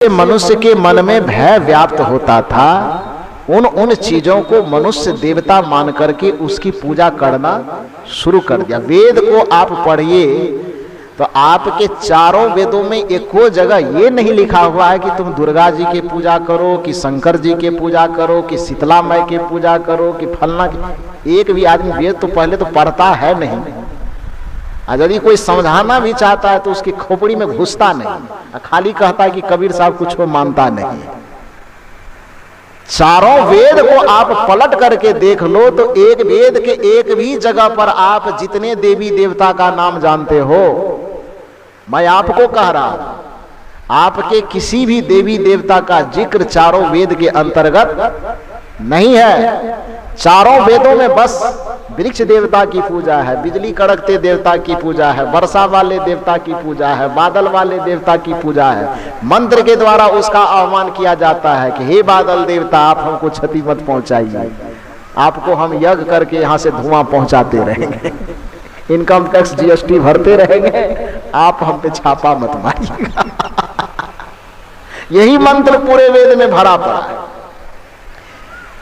मनुष्य के मन में भय व्याप्त होता था, उन चीजों को मनुष्य देवता मान करके उसकी पूजा करना शुरू कर दिया। वेद को आप पढ़िए तो आपके चारों वेदों में एको जगह ये नहीं लिखा हुआ है कि तुम दुर्गा जी की पूजा करो, कि शंकर जी की पूजा करो, कि शीतला माई की पूजा करो, कि फलना की। एक भी आदमी वेद तो पहले तो पढ़ता है नहीं, यदि कोई समझाना भी चाहता है तो उसकी खोपड़ी में घुसता नहीं, खाली कहता है कि कबीर साहब कुछ को मानता नहीं। चारों वेद को आप पलट करके देख लो तो एक वेद के एक भी जगह पर आप जितने देवी देवता का नाम जानते हो, मैं आपको कह रहा हूं, आपके किसी भी देवी देवता का जिक्र चारों वेद के अंतर्गत नहीं है। चारों वेदों में बस वृक्ष देवता की पूजा है, बिजली कड़कते देवता की पूजा है, वर्षा वाले देवता की पूजा है, बादल वाले देवता की पूजा है। मंत्र के द्वारा उसका आह्वान किया जाता है कि हे बादल देवता आप हमको क्षति मत पहुंचाइए, आपको हम यज्ञ करके यहाँ से धुआं पहुंचाते रहेंगे, इनकम टैक्स जीएसटी भरते रहेंगे, आप हम पे छापा मत मारिएगा। यही मंत्र पूरे वेद में भरा पड़ा है।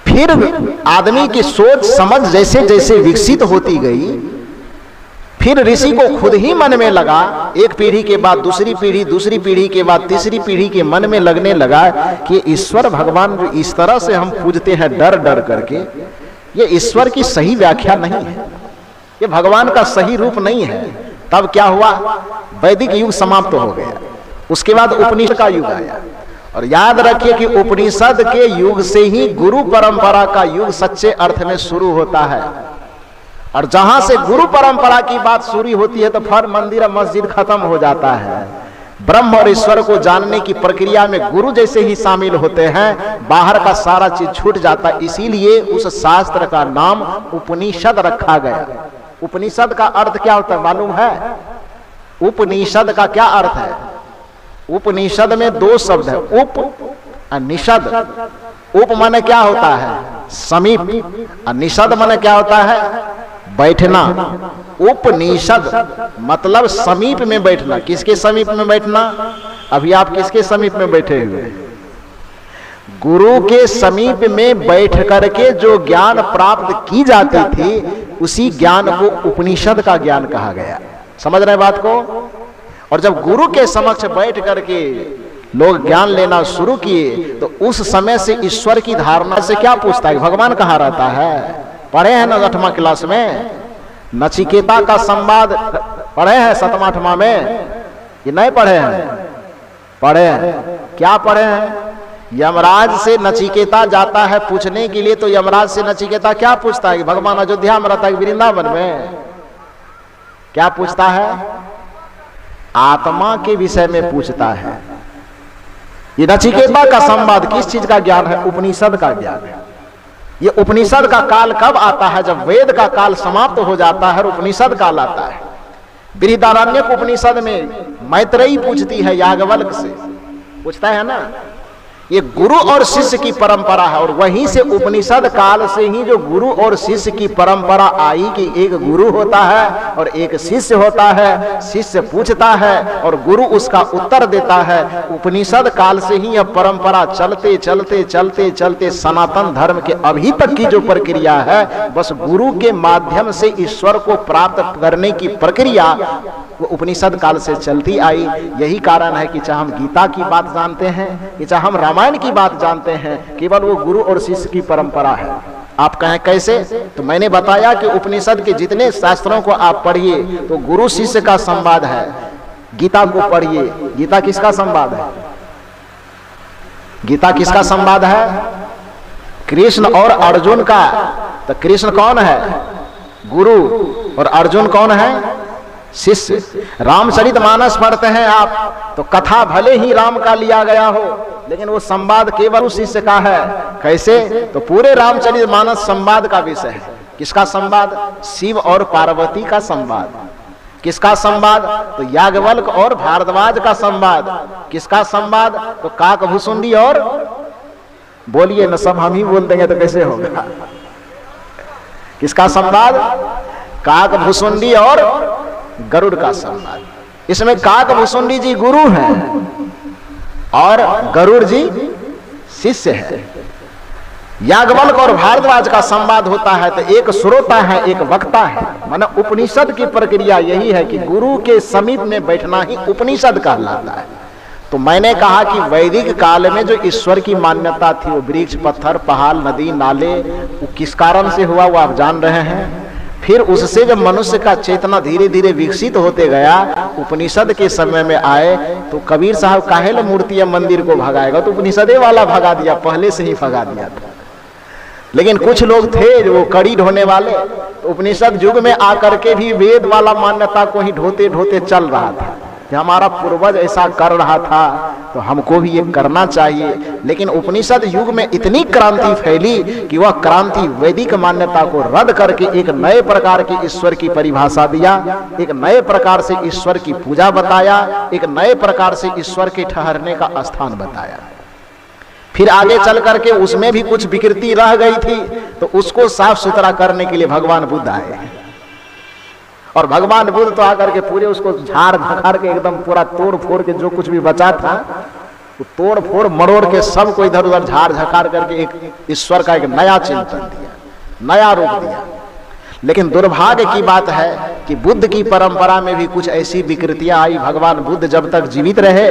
फिर आदमी की सोच समझ जैसे जैसे विकसित होती गई, फिर ऋषि को खुद ही मन में लगा, एक पीढ़ी के बाद दूसरी पीढ़ी, दूसरी पीढ़ी के बाद तीसरी पीढ़ी के मन में लगने लगा कि ईश्वर भगवान इस तरह से हम पूजते हैं डर डर करके, ये ईश्वर की सही व्याख्या नहीं है, ये भगवान का सही रूप नहीं है। तब क्या हुआ, वैदिक युग समाप्त हो गया, उसके बाद उपनिषद का युग आया। और याद रखिए कि उपनिषद के युग से ही गुरु परंपरा का युग सच्चे अर्थ में शुरू होता है। और जहां से गुरु परंपरा की बात शुरू होती है तो फिर मंदिर और मस्जिद खत्म हो जाता है। ब्रह्म और ईश्वर को जानने की प्रक्रिया में गुरु जैसे ही शामिल होते हैं, बाहर का सारा चीज छूट जाता है। इसीलिए उस शास्त्र का नाम उपनिषद रखा गया। उपनिषद का अर्थ क्या होता है मालूम है? उपनिषद का क्या अर्थ है? उपनिषद में दो शब्द है, उप और निषद। उप माने क्या होता है? समीप। और निषद माने क्या होता है? बैठना। उपनिषद मतलब समीप में बैठना। किसके समीप में बैठना? अभी आप किसके समीप में बैठे हुए? गुरु के समीप में बैठ करके जो ज्ञान प्राप्त की जाती थी, उसी ज्ञान को उपनिषद का ज्ञान कहा गया। समझ रहे बात को? और जब गुरु के समक्ष बैठ करके लोग ज्ञान लेना शुरू किए तो उस समय से ईश्वर की धारणा से क्या पूछता है, भगवान कहाँ रहता है? पढ़े हैं ना 8वां क्लास में? नचिकेता का संवाद पढ़े हैं 7वां 8वां में? ये नहीं पढ़े हैं? पढ़े हैं। क्या पढ़े हैं? यमराज से नचिकेता जाता है पूछने के लिए, तो यमराज से नचिकेता क्या पूछता है कि भगवान अयोध्या में रहता है वृंदावन में? क्या पूछता है? आत्मा के विषय में पूछता है। ये नचिकेता का संवाद किस चीज का ज्ञान है? उपनिषद का ज्ञान है। ये उपनिषद का काल कब आता है? जब वेद का काल समाप्त हो जाता है और उपनिषद काल आता है। बृहदारण्यक उपनिषद में मैत्रेयी पूछती है याज्ञवल्क्य से, पूछता है ना। ये गुरु और शिष्य की परंपरा है, और वहीं से उपनिषद काल से ही जो गुरु और शिष्य की परंपरा आई कि एक गुरु होता है और एक शिष्य होता है। शिष्य पूछता है और गुरु उसका उत्तर देता है। उपनिषद काल से ही यह परंपरा चलते चलते चलते चलते सनातन धर्म के अभी तक की जो प्रक्रिया है, बस गुरु के माध्यम से ईश्वर को प्राप्त करने की प्रक्रिया वो उपनिषद काल से चलती आई। यही कारण है कि चाहे हम गीता की बात जानते हैं, चाहे हम रामायण की बात जानते हैं, केवल वो गुरु और शिष्य की परंपरा है। आप कहें कैसे? तो मैंने बताया कि उपनिषद के जितने शास्त्रों को आप पढ़िए तो गुरु शिष्य का संवाद है। गीता को पढ़िए, गीता किसका संवाद है? गीता किसका संवाद है? कृष्ण और अर्जुन का। तो कृष्ण कौन है? गुरु। और अर्जुन कौन है? शिष्य। रामचरितमानस पढ़ते हैं आप तो कथा भले ही राम का लिया गया हो, लेकिन वो संवाद केवल उस शिष्य का है। कैसे? तो पूरे रामचरितमानस संवाद का विषय है। किसका संवाद? शिव और पार्वती का संवाद। किसका संवाद? तो याज्ञवल्क्य और भारद्वाज का संवाद। किसका संवाद? तो काकभूषुंडी और, बोलिए न, सब हम ही बोल देंगे तो कैसे होगा? किसका संवाद? काकभूषुंडी और गरुड़ का संवाद। इसमें काकभूषुंडी जी गुरु हैं और गरुड़ जी शिष्य है। याज्ञवल्क्य और भारद्वाज का संवाद होता है तो एक श्रोता है, एक वक्ता है। माने उपनिषद की प्रक्रिया यही है कि गुरु के समीप में बैठना ही उपनिषद कहलाता है। तो मैंने कहा कि वैदिक काल में जो ईश्वर की मान्यता थी, वो वृक्ष, पत्थर, पहाड़, नदी, नाले, वो किस कारण से हुआ वो आप जान रहे हैं। फिर उससे जब मनुष्य का चेतना धीरे धीरे विकसित होते गया, उपनिषद के समय में आए, तो कबीर साहब काहे मूर्ति या मंदिर को भगाएगा, तो उपनिषदे वाला भगा दिया, पहले से ही भगा दिया था। लेकिन कुछ लोग थे जो कड़ी ढोने वाले, तो उपनिषद युग में आकर के भी वेद वाला मान्यता को ही ढोते ढोते चल रहा था कि हमारा पूर्वज ऐसा कर रहा था तो हमको भी ये करना चाहिए। लेकिन उपनिषद युग में इतनी क्रांति फैली कि वह क्रांति वैदिक मान्यता को रद्द करके एक नए प्रकार के ईश्वर की परिभाषा दिया, एक नए प्रकार से ईश्वर की पूजा बताया, एक नए प्रकार से ईश्वर के ठहरने का स्थान बताया। फिर आगे चल करके उसमें भी कुछ विकृति रह गई थी, तो उसको साफ सुथरा करने के लिए भगवान बुद्ध आए। और भगवान बुद्ध तो आकर के पूरे उसको झाड़ झखाड़ के एकदम पूरा तोड़ फोड़ के जो कुछ भी बचा था तो तोड़ फोड़ मरोड़ के सबको इधर उधर झाड़ झखाड़ करके एक ईश्वर का एक नया चिंतन दिया, नया रूप दिया। लेकिन दुर्भाग्य की बात है कि बुद्ध की परंपरा में भी कुछ ऐसी विकृतियां आई। भगवान बुद्ध जब तक जीवित रहे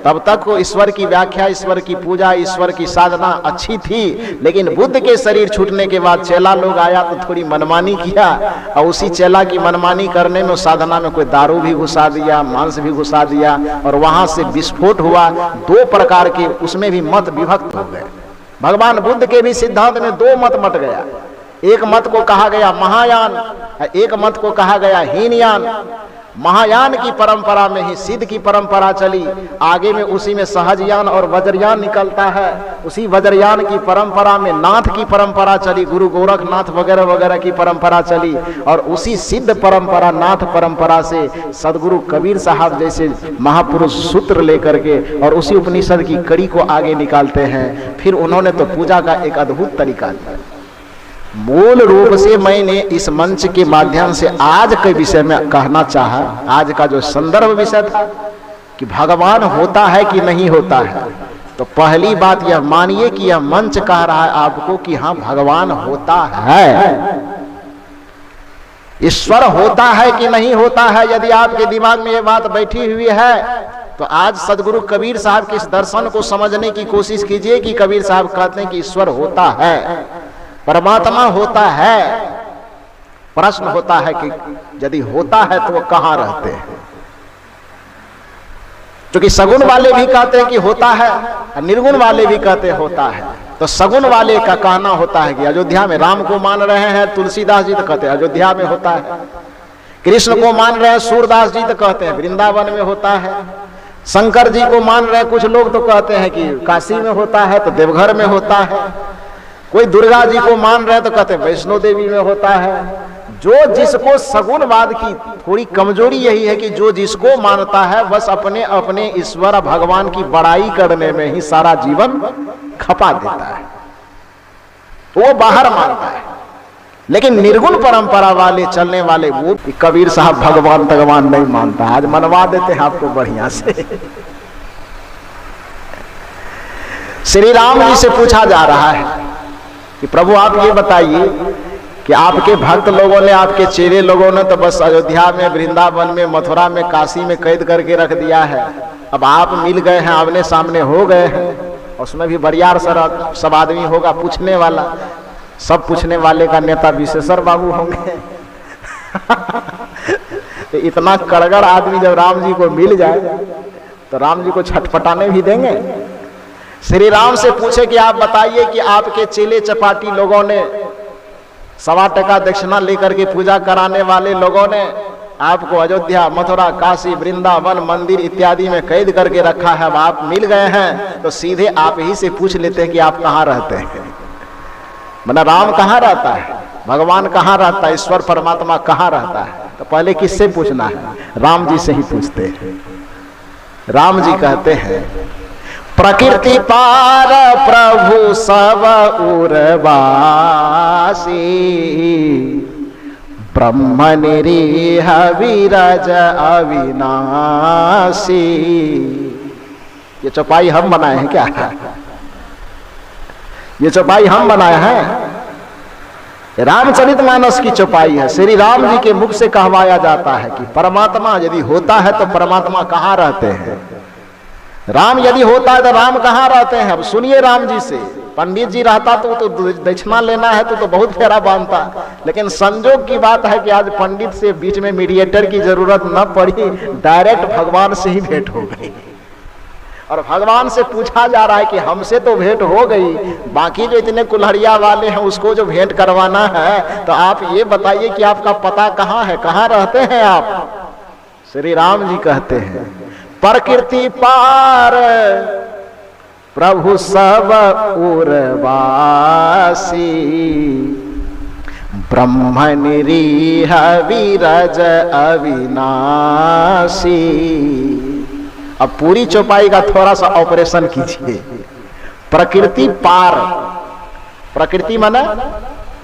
तब तक को ईश्वर की व्याख्या, ईश्वर की पूजा, ईश्वर की साधना अच्छी थी। लेकिन बुद्ध के शरीर छूटने के बाद चेला लोग आया तो थोड़ी मनमानी किया, और उसी चेला की मनमानी करने में साधना में कोई दारू भी घुसा दिया, मांस भी घुसा दिया, और वहां से विस्फोट हुआ। दो प्रकार के उसमें भी मत विभक्त हो गए। भगवान बुद्ध के भी सिद्धांत में दो मत मट गया। एक मत को कहा गया महायान, एक मत को कहा गया हीनयान। महायान की परंपरा में ही सिद्ध की परंपरा चली, आगे में उसी में सहजयान और वज्रयान निकलता है। उसी वज्रयान की परंपरा में नाथ की परंपरा चली, गुरु गोरखनाथ वगैरह वगैरह की परंपरा चली, और उसी सिद्ध परंपरा नाथ परंपरा से सदगुरु कबीर साहब जैसे महापुरुष सूत्र लेकर के और उसी उपनिषद की कड़ी को आगे निकालते हैं। फिर उन्होंने तो पूजा का एक अद्भुत तरीका दिया। मूल रूप से मैंने इस मंच के माध्यम से आज के विषय में कहना चाहा, आज का जो संदर्भ विषय था कि भगवान होता है कि नहीं होता है। तो पहली बात यह मानिए कि यह मंच कह रहा है आपको कि हाँ भगवान होता है। ईश्वर होता है कि नहीं होता है, यदि आपके दिमाग में यह बात बैठी हुई है तो आज सदगुरु कबीर साहब के इस दर्शन को समझने की कोशिश कीजिए कि कबीर साहब कहते हैं कि ईश्वर होता है, परमात्मा होता है। प्रश्न होता है कि यदि होता है तो वो कहां रहते हैं। क्योंकि सगुण वाले भी कहते हैं कि होता है और निर्गुण वाले भी कहते हैं होता है। तो सगुण वाले का कहना होता है कि अयोध्या में राम को मान रहे हैं, तुलसीदास जी तो कहते हैं अयोध्या में होता है। कृष्ण को मान रहे हैं, सूरदास जी तो कहते हैं वृंदावन में होता है। शंकर जी को मान रहे हैं कुछ लोग तो कहते हैं कि काशी में होता है, तो देवघर में होता है। कोई दुर्गा जी को मान रहे हैं तो कहते हैं वैष्णो देवी में होता है। जो जिसको सगुणवाद की थोड़ी कमजोरी यही है कि जो जिसको मानता है बस अपने अपने ईश्वर भगवान की बड़ाई करने में ही सारा जीवन खपा देता है, वो बाहर मानता है। लेकिन निर्गुण परंपरा वाले चलने वाले वो कबीर साहब भगवान नहीं मानता। आज मनवा देते हैं आपको बढ़िया से। श्री राम जी से पूछा जा रहा है कि प्रभु आप ये बताइए कि आपके भक्त लोगों ने, आपके चेले लोगों ने तो बस अयोध्या में, वृंदावन में, मथुरा में, काशी में कैद करके रख दिया है। अब आप मिल गए हैं, आमने सामने हो गए हैं, उसमें भी बरियार सब आदमी होगा पूछने वाला। सब पूछने वाले का नेता विशेषर बाबू होंगे। तो इतना कड़गड़ आदमी जब राम जी को मिल जाए तो राम जी को छटपटाने भी देंगे। श्री राम से पूछे कि आप बताइए कि आपके चेले चपाटी लोगों ने, 1.25 टका दक्षिणा लेकर के पूजा कराने वाले लोगों ने आपको अयोध्या, मथुरा, काशी, वृंदावन, मंदिर इत्यादि में कैद करके रखा है। अब आप मिल गए हैं तो सीधे आप ही से पूछ लेते हैं कि आप कहाँ रहते हैं। मतलब राम कहाँ रहता है, भगवान कहाँ रहता है, ईश्वर परमात्मा कहाँ रहता है। तो पहले किससे पूछना है? राम जी से ही पूछते हैं। राम जी कहते हैं प्रकृति पार प्रभु सब उर्वासी, ब्रह्म निरीह विरज अविनाशी। ये चौपाई हम बनाए हैं क्या? ये चौपाई हम बनाए हैं? रामचरितमानस की चौपाई है। श्री राम जी के मुख से कहवाया जाता है कि परमात्मा यदि होता है तो परमात्मा कहाँ रहते हैं, राम यदि होता है तो राम कहाँ रहते हैं। अब सुनिए राम जी से, पंडित जी रहता तो दक्षिणा लेना है तो बहुत फेरा बांधता, लेकिन संजोग की बात है कि आज पंडित से बीच में मीडिएटर की जरूरत न पड़ी, डायरेक्ट भगवान से ही भेंट हो गई। और भगवान से पूछा जा रहा है कि हमसे तो भेंट हो गई, बाकी जो इतने कुल्हड़िया वाले हैं उसको जो भेंट करवाना है, तो आप ये बताइए कि आपका पता कहाँ है, कहाँ रहते हैं आप? श्री राम जी कहते हैं प्रकृति पार प्रभु सब उर्वासी, ब्रह्म निरीह विरज अविनाशी। अब पूरी चौपाई का थोड़ा सा ऑपरेशन कीजिए। प्रकृति पार, प्रकृति माने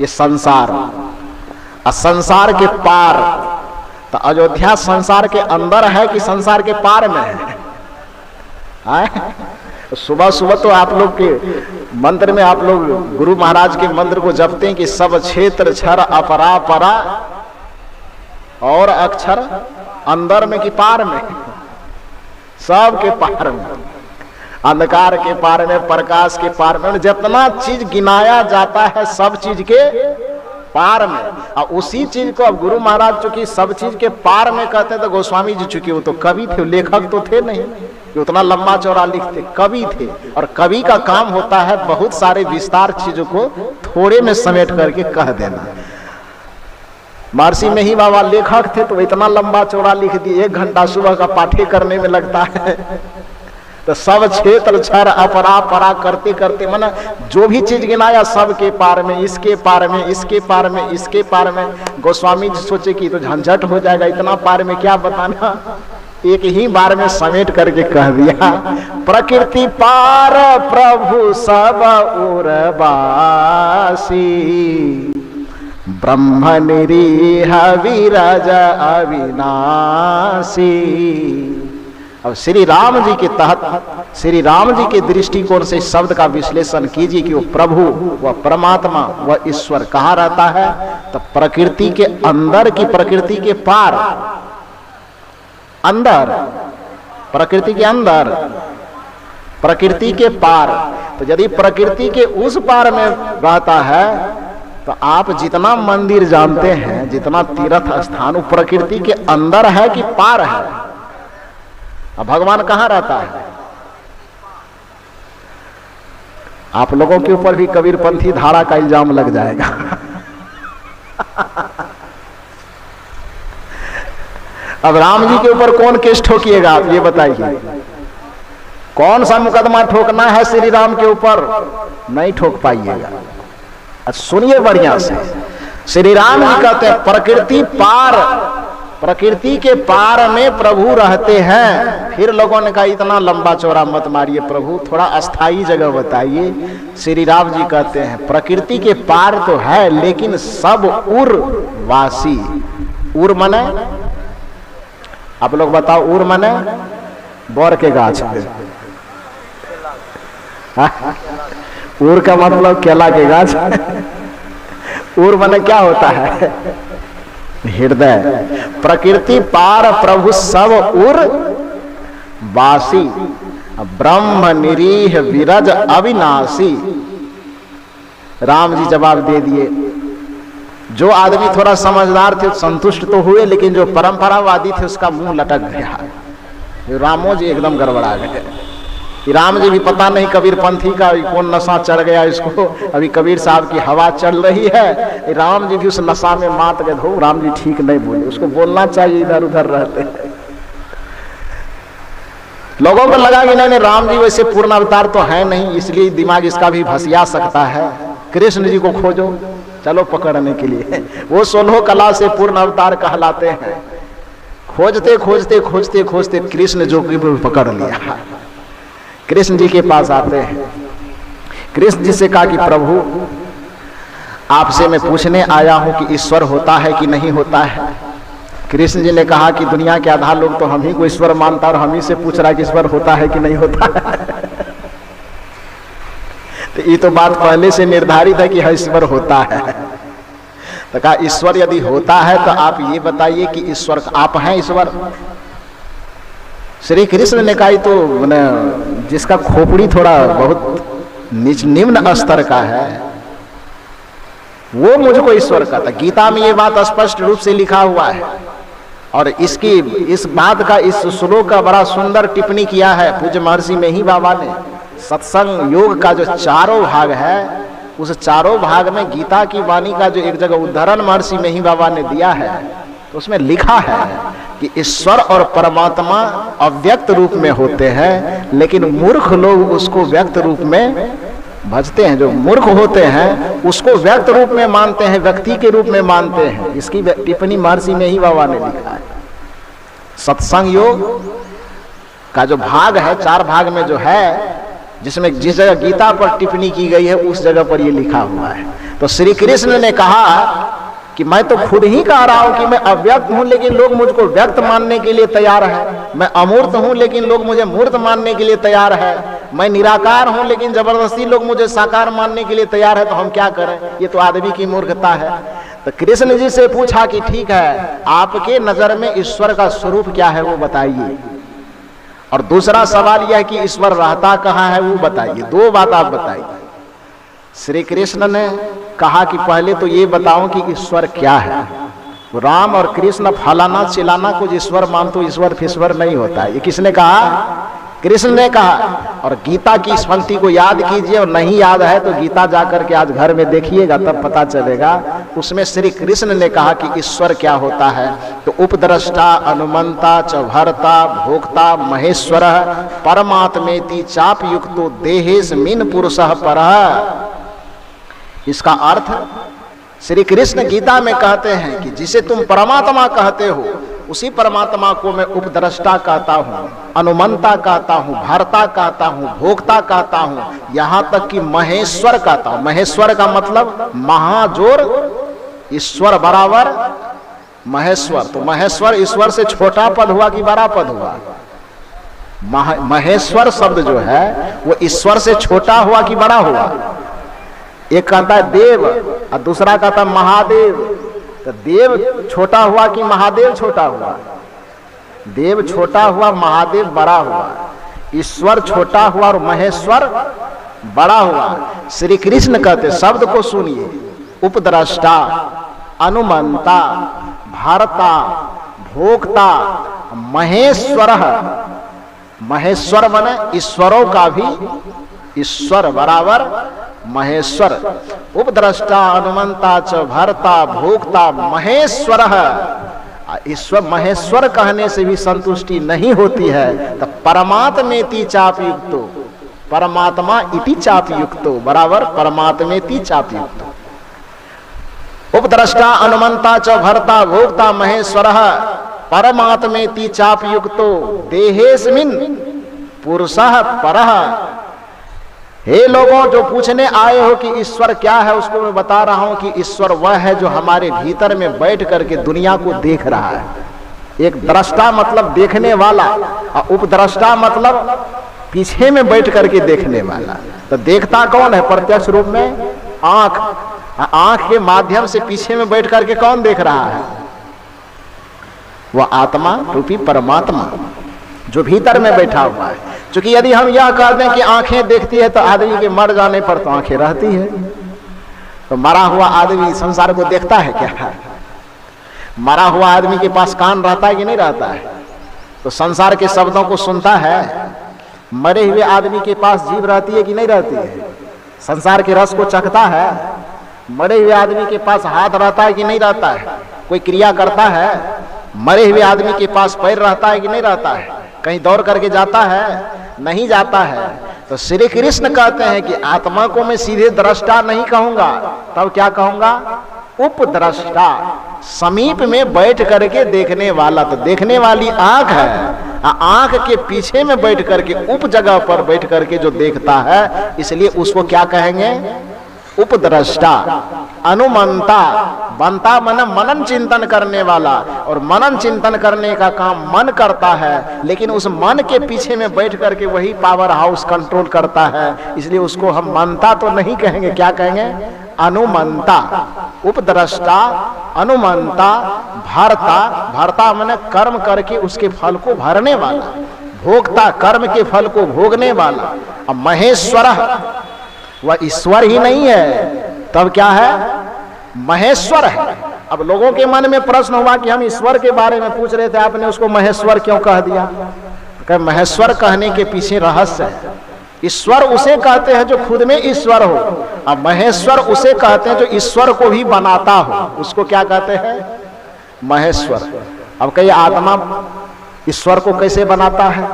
ये संसार, और संसार के पार, तो अयोध्या संसार के अंदर है कि संसार के पार में है? सुबह सुबह तो आप लोग के मंत्र में आप लोग गुरु महाराज के मंत्र को जपते हैं कि सब क्षेत्र क्षर अपरा परा, और अक्षर अंदर में कि पार में? सब के पार में, अंधकार के पार में, प्रकाश के पार में, जितना चीज गिनाया जाता है सब चीज के पार में। और उसी चीज को अब गुरु महाराज चूंकि सब चीज के पार में कहते हैं, तो गोस्वामी जी चूंकि वो तो कवि थे, लेखक तो थे नहीं कि उतना लंबा चौड़ा लिखते, कवि थे। और कवि का काम होता है बहुत सारे विस्तार चीजों को थोड़े में समेट करके कह देना। महर्षि में ही बाबा लेखक थे तो इतना लंबा चौड़ा लिख दिए, 1 घंटा सुबह का पाठे करने में लगता है। तो सब क्षेत्र क्षर अपरा परा करते करते माना जो भी चीज गिनाया सब के पार में, इसके पार में, इसके पार में, इसके पार में। गोस्वामी जी सोचे कि तो झंझट हो जाएगा, इतना पार में क्या बताना, एक ही बार में समेट करके कह दिया प्रकृति पार प्रभु सब उर्वासी, ब्रह्म निरीह विरज अविनाशी। अब श्री राम जी के तहत, श्री राम जी के दृष्टिकोण से इस शब्द का विश्लेषण कीजिए कि वो प्रभु, वह परमात्मा, वह ईश्वर कहाँ रहता है? तो प्रकृति के अंदर की प्रकृति के पार, अंदर, प्रकृति के अंदर, प्रकृति के पार। तो यदि प्रकृति के उस पार में रहता है तो आप जितना मंदिर जानते हैं, जितना तीर्थ स्थान, वो प्रकृति के अंदर है कि पार है? अब भगवान कहाँ रहता है? आप लोगों के ऊपर भी कबीरपंथी धारा का इल्जाम लग जाएगा। अब राम जी के ऊपर कौन केस ठोकिएगा आप ये बताइए? कौन सा मुकदमा ठोकना है श्री राम के ऊपर? नहीं ठोक पाइएगा। सुनिए बढ़िया से, श्री राम जी कहते हैं प्रकृति पार, प्रकृति के पार में प्रभु रहते हैं। फिर लोगों ने कहा इतना लंबा चौड़ा मत मारिए प्रभु, थोड़ा अस्थाई जगह बताइए। श्री राम जी कहते हैं प्रकृति के पार तो है, लेकिन सब उर्वासी। उर मने, आप लोग बताओ, उर मने बोर के गाछ पे, उर का मतलब केला के गाछ। उर मने क्या होता है? हृदय। प्रकृति पार प्रभु सब उर वासी, ब्रह्म निरीह विरज अविनाशी। राम जी जवाब दे दिए। जो आदमी थोड़ा समझदार थे संतुष्ट तो हुए, लेकिन जो परंपरावादी थे उसका मुंह लटक गया। रामो जी एकदम गड़बड़ा गए। राम जी भी पता नहीं कबीरपंथी का कौन नशा चढ़ गया इसको, अभी कबीर साहब की हवा चल रही है, राम जी भी उस नशा में मात गए। हो राम जी ठीक नहीं बोले, उसको बोलना चाहिए, इधर उधर रहते हैं। लोगों को लगा कि नहीं राम जी वैसे पूर्ण अवतार तो है नहीं, इसलिए दिमाग इसका भी भसिया सकता है। कृष्ण जी को खोजो, चलो पकड़ने के लिए, वो 16 कला से पूर्ण अवतार कहलाते हैं। खोजते खोजते खोजते खोजते कृष्ण जो की पकड़ लिया। कृष्ण जी के पास आते हैं। कृष्ण जी से कहा कि प्रभु आपसे मैं पूछने आया हूं कि ईश्वर होता है कि नहीं होता है। कृष्ण जी ने कहा कि दुनिया के आधा लोग तो हम ही को ईश्वर मानता और हम ही से पूछ रहा है कि ईश्वर होता है कि नहीं होता है। तो ये तो बात पहले से निर्धारित है कि ईश्वर होता है। तो कहा ईश्वर यदि होता है तो आप ये बताइए कि ईश्वर आप हैं ईश्वर। श्री कृष्ण ने कहा तो जिसका खोपड़ी थोड़ा बहुत निम्न स्तर का है वो मुझको ईश्वर कहता। गीता में ये बात स्पष्ट रूप से लिखा हुआ है और इस बात का इस श्लोक का बड़ा सुंदर टिप्पणी किया है पूज्य महर्षि मेही बाबा ने। सत्संग योग का जो चारों भाग है उस चारों भाग में गीता की वाणी का जो एक जगह उदाहरण महर्षि मेही बाबा ने दिया है तो उसमें लिखा है कि ईश्वर और परमात्मा अव्यक्त रूप में होते हैं, लेकिन मूर्ख लोग उसको व्यक्त रूप में भजते हैं। जो मूर्ख होते हैं उसको व्यक्त रूप में मानते हैं, व्यक्ति के रूप में मानते हैं। इसकी टिप्पणी महर्षि मेही बाबा ने लिखा है। सत्संग योग का जो भाग है, चार भाग में जो है, जिसमें जिस जगह गीता पर टिप्पणी की गई है उस जगह पर ये लिखा हुआ है। तो श्री कृष्ण ने कहा कि मैं तो खुद ही कह रहा हूं कि मैं अव्यक्त हूं लेकिन लोग मुझको व्यक्त मानने के लिए तैयार है। मैं अमूर्त हूं लेकिन लोग मुझे मूर्त मानने के लिए तैयार है। मैं निराकार हूं लेकिन जबरदस्ती लोग मुझे साकार मानने के लिए तैयार है। तो हम क्या करें? ये तो आदमी की मूर्खता है। तो कृष्ण जी से पूछा कि ठीक है, आपके नजर में ईश्वर का स्वरूप क्या है वो बताइए, और दूसरा सवाल यह है कि ईश्वर रहता कहाँ है वो बताइए। दो बात आप बताइए। श्री कृष्ण ने कहा कि पहले तो ये बताओ कि ईश्वर क्या है। राम और कृष्ण फलाना चिलाना कुछ ईश्वर मान तो ईश्वर फिश्वर नहीं होता है। ये किसने कहा? कृष्ण ने कहा। और गीता की इस पंक्ति को याद कीजिए, और नहीं याद है तो गीता जाकर के आज घर में देखिएगा तब पता चलेगा। उसमें श्री कृष्ण ने कहा कि ईश्वर क्या होता है। तो उपद्रष्टा अनुमंता च भर्ता भोक्ता महेश्वर परमात्मेति चाप युक्तो देहेस्मिन् पुरुषः परः। इसका अर्थ श्री कृष्ण गीता में कहते हैं कि जिसे तुम परमात्मा कहते हो उसी परमात्मा को मैं उपद्रष्टा कहता हूँ, अनुमंता कहता हूँ, भर्ता कहता हूँ, भोक्ता कहता हूँ, यहाँ तक कि महेश्वर कहता हूँ। महेश्वर का मतलब महाजोर ईश्वर बराबर महेश्वर। तो महेश्वर ईश्वर से छोटा पद हुआ कि बड़ा पद हुआ? महेश्वर शब्द जो है वो ईश्वर से छोटा हुआ कि बड़ा हुआ? एक कहता है देव और दूसरा कहता है महादेव। तो देव छोटा हुआ कि महादेव छोटा हुआ? देव छोटा हुआ, महादेव बड़ा हुआ। ईश्वर छोटा हुआ और महेश्वर बड़ा हुआ। श्री कृष्ण कहते, शब्द को सुनिए, उपद्रष्टा अनुमंता भर्ता भोक्ता महेश्वर। महेश्वर माने ईश्वरों का भी ईश्वर बराबर महेश्वर। उपद्रष्टा अनुमंता च भर्ता भोक्ता महेश्वर। ईश्वर महेश्वर कहने से भी संतुष्टि नहीं होती है। तो परमात्मेति चाप युक्तो, परमात्मा इति चाप युक्तो बराबर परमात्मेति चाप युक्तो। उपद्रष्टा अनुमंता च भर्ता भोक्ता महेश्वर परमात्मेति चाप युक्तो देहेस्मिन् पुरुषः परः। हे लोगों, जो पूछने आए हो कि ईश्वर क्या है, उसको मैं बता रहा हूं कि ईश्वर वह है जो हमारे भीतर में बैठ करके दुनिया को देख रहा है। एक दृष्टा मतलब देखने वाला, और उपद्रष्टा मतलब पीछे में बैठ करके देखने वाला। तो देखता कौन है? प्रत्यक्ष रूप में आंख। आंख के माध्यम से पीछे में बैठ करके कौन देख रहा है? वह आत्मा रूपी परमात्मा जो भीतर में बैठा हुआ है। क्योंकि यदि हम यह कह दें कि आंखें देखती है तो आदमी के मर जाने पर तो आंखें रहती है। तो मरा हुआ आदमी संसार को देखता है क्या? मरा हुआ आदमी के पास कान रहता है कि नहीं रहता है? तो संसार के शब्दों को सुनता है। मरे हुए आदमी के पास जीभ रहती है कि नहीं रहती है? संसार के रस को चखता है। मरे हुए आदमी के पास हाथ रहता है कि नहीं रहता है? कोई क्रिया करता है। मरे हुए आदमी के पास पैर रहता है कि नहीं रहता है? कहीं दौड़ करके जाता है? नहीं जाता है। तो श्री कृष्ण कहते हैं कि आत्मा को मैं सीधे दृष्टा नहीं कहूंगा, तब क्या कहूंगा? उपद्रष्टा, समीप में बैठ करके देखने वाला। तो देखने वाली आंख है, आंख के पीछे में बैठ करके उप जगह पर बैठ करके जो देखता है, इसलिए उसको क्या कहेंगे? उपद्रष्टा, अनुमंता, बनता मन मनन चिंतन करने वाला, और मनन चिंतन करने का काम मन करता है, लेकिन उस मन के पीछे में बैठ करके वही पावर हाउस कंट्रोल करता है, इसलिए उसको हम मनता तो नहीं कहेंगे, क्या कहेंगे? अनुमंता। उपद्रष्टा, अनुमंता, भरता, भरता माने कर्म करके उसके फल को भरने वाला, भोगता, कर्म के फल को भोगने वाला। अब महेश्वर, वह ईश्वर ही नहीं है, तब क्या है? महेश्वर है। अब लोगों के मन में प्रश्न हुआ कि हम ईश्वर के बारे में पूछ रहे थे, आपने उसको महेश्वर क्यों कह दिया? कि महेश्वर कहने के पीछे रहस्य है। ईश्वर उसे कहते हैं जो खुद में ईश्वर हो, अब महेश्वर उसे कहते हैं जो ईश्वर को भी बनाता हो, उसको क्या कहते हैं? महेश्वर। अब कई आत्मा ईश्वर को कैसे बनाता है?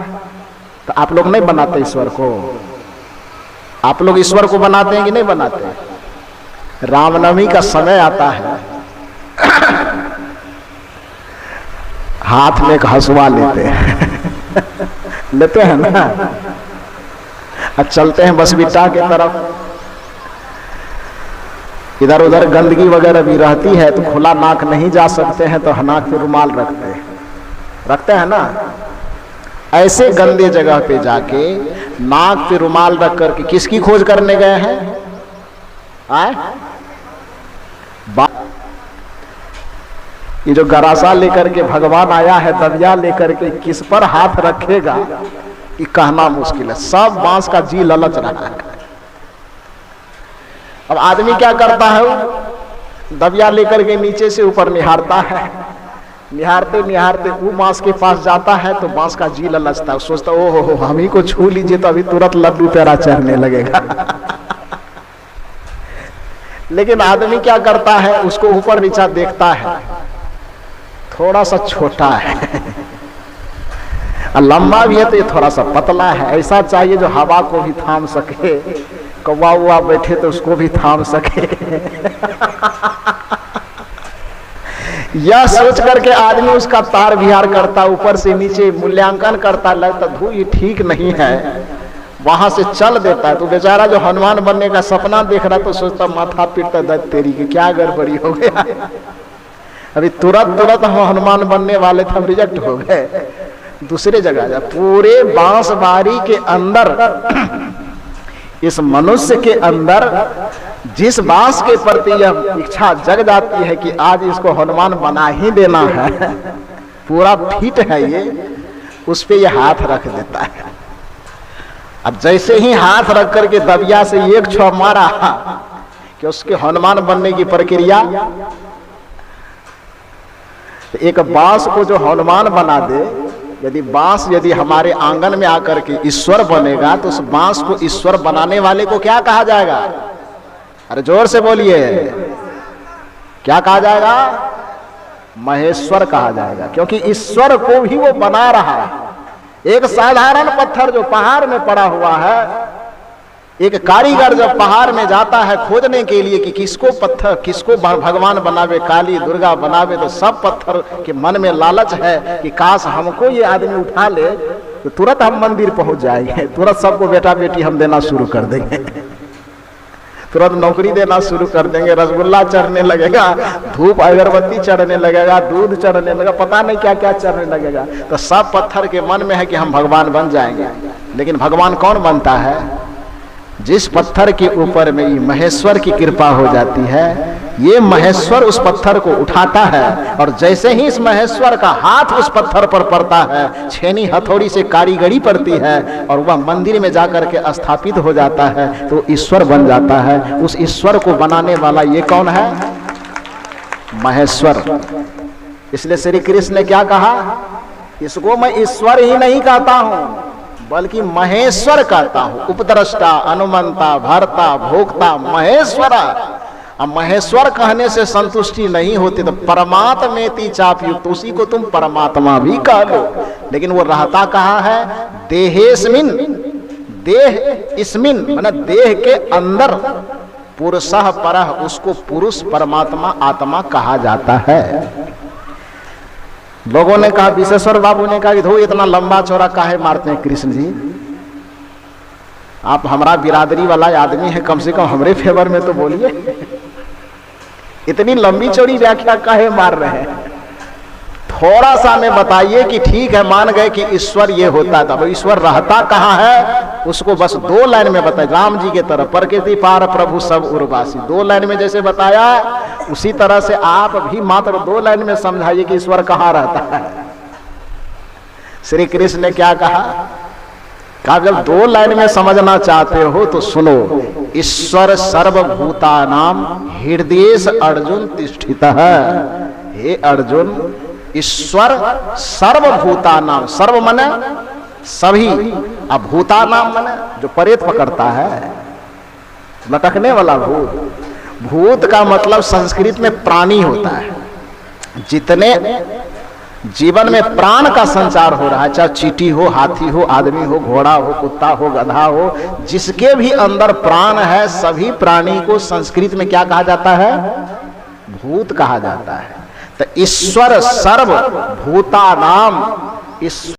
तो आप लोग नहीं बनाते ईश्वर को? आप लोग ईश्वर को बनाते हैं कि नहीं बनाते? रामनवमी का समय आता है, हाथ में एक हंसुआ लेते हैं लेते हैं ना, और चलते हैं बस बिटा के तरफ। इधर उधर गंदगी वगैरह भी रहती है तो खुला नाक नहीं जा सकते हैं, तो नाक पे रुमाल रखते हैं ना। ऐसे गंदे जगह पे जाके नाक पे रुमाल रख करके किसकी खोज करने गए हैं? आए? ये जो गरासा लेकर के भगवान आया है, दबिया लेकर के, किस पर हाथ रखेगा ये कहना मुश्किल है। सब बांस का जी ललच रहा है। अब आदमी क्या करता है? दबिया लेकर के नीचे से ऊपर निहारता है, निहारते निहारते वो बांस के पास जाता है तो बांस का जी ललचता है, सोचता ओहो हम ही को छू लीजिए तो अभी तुरंत लड्डू पेड़ा चढ़ने लगेगा लेकिन आदमी क्या करता है? उसको ऊपर नीचा देखता है, थोड़ा सा छोटा है और लंबा भी है तो ये थोड़ा सा पतला है। ऐसा चाहिए जो हवा को भी थाम सके, कौवा उवा बैठे तो उसको भी थाम सके यह सोच करके आदमी उसका तार विहार करता, ऊपर से नीचे मूल्यांकन करता, लगता धू ये ठीक नहीं है, वहां से चल देता है। तो बेचारा जो हनुमान बनने का सपना देख रहा तो सोचता माथा पीटता, दर्द तेरी की क्या गड़बड़ी हो गया अभी तुरंत हम हनुमान बनने वाले थे, हम रिजेक्ट हो गए, दूसरे जगह जा। पूरे बांसबारी के अंदर इस मनुष्य के अंदर जिस बांस के प्रति यह इच्छा जग जाती है कि आज इसको हनुमान बना ही देना है, पूरा फिट है ये, उस पे ये हाथ रख देता है। अब जैसे ही हाथ रख करके दबिया से एक छौ मारा कि उसके हनुमान बनने की प्रक्रिया, एक बांस को जो हनुमान बना दे, यदि हमारे आंगन में आकर के ईश्वर बनेगा तो उस बांस को ईश्वर बनाने वाले को क्या कहा जाएगा? अरे जोर से बोलिए, क्या कहा जाएगा? महेश्वर कहा जाएगा, क्योंकि ईश्वर को भी वो बना रहा है। एक साधारण पत्थर जो पहाड़ में पड़ा हुआ है, एक कारीगर जब पहाड़ में जाता है खोजने के लिए कि किसको भगवान बनावे, काली दुर्गा बनावे, तो सब पत्थर के मन में लालच है कि काश हमको ये आदमी उठा ले तो तुरंत हम मंदिर पहुंच जाएंगे, तुरंत सबको बेटा बेटी हम देना शुरू कर देंगे, तुरंत नौकरी देना शुरू कर देंगे, रसगुल्ला चढ़ने लगेगा, धूप अगरबत्ती चढ़ने लगेगा, दूध चढ़ने लगेगा, पता नहीं क्या क्या चढ़ने लगेगा। तो सब पत्थर के मन में है कि हम भगवान बन जाएंगे। लेकिन भगवान कौन बनता है? जिस पत्थर के ऊपर में ये महेश्वर की कृपा हो जाती है, ये महेश्वर उस पत्थर को उठाता है, और जैसे ही इस महेश्वर का हाथ उस पत्थर पर पड़ता है, छेनी हथौड़ी से कारीगरी पड़ती है और वह मंदिर में जाकर के स्थापित हो जाता है, तो ईश्वर बन जाता है। उस ईश्वर को बनाने वाला ये कौन है? महेश्वर। इसलिए श्री कृष्ण ने क्या कहा? इसको मैं ईश्वर ही नहीं कहता हूं बल्कि महेश्वर कहता हूं। उपद्रष्टा, अनुमंता, भरता, भोक्ता, महेश्वर। अब महेश्वर कहने से संतुष्टि नहीं होती तो परमात्मेति चापयुक्त, उसी को तुम परमात्मा भी कह लो। लेकिन वो रहता कहाँ है? देहेस्मिन, देह इसमिन माने देह के अंदर, पुरुषः परः, उसको पुरुष परमात्मा आत्मा कहा जाता है। लोगों ने कहा, विश्वेश्वर बाबू ने कहा कि धो इतना लंबा चौड़ा काहे मारते हैं कृष्ण जी? आप हमारा बिरादरी वाला आदमी है, कम से कम हमरे फेवर में तो बोलिए। इतनी लंबी चौड़ी व्याख्या काहे मार रहे हैं? थोड़ा सा हमें बताइए कि ठीक है मान गए कि ईश्वर ये होता है, तब ईश्वर रहता कहाँ है उसको बस 2 लाइन में बताए। राम जी के तरफ प्रकृति पार प्रभु सब उर्वासी, 2 लाइन में जैसे बताया उसी तरह से आप भी मात्र 2 लाइन में समझाइए कि ईश्वर कहाँ रहता है। श्री कृष्ण ने क्या कहा? जब 2 लाइन में समझना चाहते हो तो सुनो, ईश्वर सर्वभूतानाम हृदयेश अर्जुन तिष्ठितः। हे अर्जुन, ईश्वर सर्वभूतानाम, सर्व माने सभी, अब भूतानाम माने जो परेत पकड़ता है, लटकने वाला भूत। भूत का मतलब संस्कृत में प्राणी होता है। जितने जीवन में प्राण का संचार हो रहा है, चाहे चींटी हो, हाथी हो, आदमी हो, घोड़ा हो, कुत्ता हो, गधा हो, जिसके भी अंदर प्राण है, सभी प्राणी को संस्कृत में क्या कहा जाता है? भूत कहा जाता है। तो ईश्वर सर्व भूतानाम,